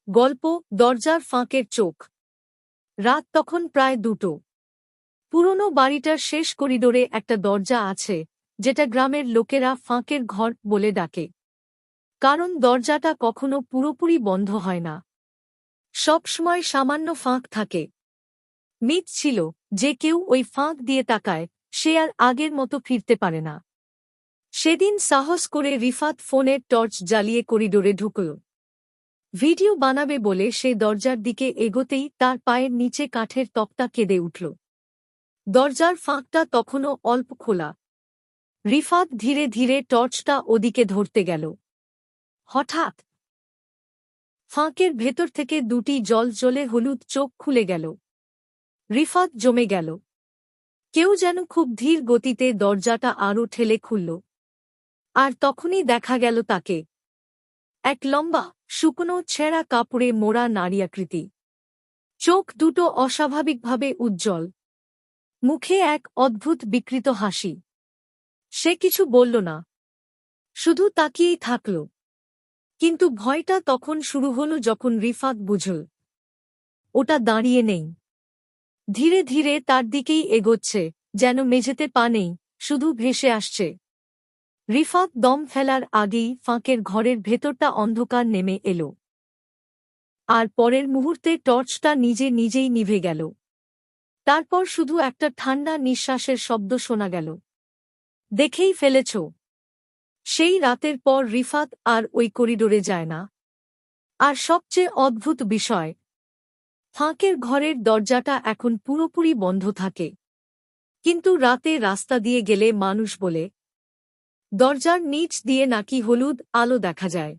গল্প দরজার ফাঁকের চোখ। রাত তখন প্রায় 2টো। পুরনো বাড়িটার শেষ করিডোরে একটা দরজা আছে, যেটা গ্রামের লোকেরা ফাঁকের ঘর বলে ডাকে। কারণ দরজাটা কখনো পুরোপুরি বন্ধ হয় না, সবসময় সামান্য ফাঁক থাকে। মিথ ছিল যে কেউ ওই ফাঁক দিয়ে তাকায়, সে আর আগের মতো ফিরতে পারে না। সেদিন সাহস করে রিফাত ফোনের টর্চ জ্বালিয়ে করিডোরে ঢুকল। ভিডিও বানাবে বলে সে দরজার দিকে এগোতেই তার পায়ের নিচে কাঠের তক্তা কেঁদে উঠল। দরজার ফাঁকটা তখনও অল্প খোলা। রিফাত ধীরে ধীরে টর্চটা ওদিকে ধরতে গেল। হঠাৎ ফাঁকের ভেতর থেকে 2টি জ্বলে হলুদ চোখ খুলে গেল। রিফাত জমে গেল। কেউ যেন খুব ধীর গতিতে দরজাটা আরও ঠেলে খুলল। আর তখনই দেখা গেল তাকে, এক লম্বা, শুকনো ছেঁড়া কাপড়ে মোড়া নারীয়াকৃতি। চোখ দুটো অস্বাভাবিকভাবে উজ্জ্বল, মুখে এক অদ্ভুত বিকৃত হাসি। সে কিছু বলল না, শুধু তাকিয়েই থাকল। কিন্তু ভয়টা তখন শুরু হল যখন রিফাত বুঝল ওটা দাঁড়িয়ে নেই, ধীরে ধীরে তার দিকেই এগোচ্ছে, যেন মেঝেতে পা নেই, শুধু ভেসে আসছে। রিফাত দম ফেলার আগেই ফাঁকের ঘরের ভেতরটা অন্ধকার নেমে এল। আর পরের মুহূর্তে টর্চটা নিজেই নিভে গেল। তারপর শুধু একটা ঠান্ডা নিঃশ্বাসের শব্দ শোনা গেল। দেখেই ফেলেছ। সেই রাতের পর রিফাত আর ওই করিডোরে যায় না। আর সবচেয়ে অদ্ভুত বিষয়, ফাঁকের ঘরের দরজাটা এখন পুরোপুরি বন্ধ থাকে। কিন্তু রাতে রাস্তা দিয়ে গেলে মানুষ বলে, দরজার নিচ দিয়ে নাকি হলুদ আলো দেখা যায়।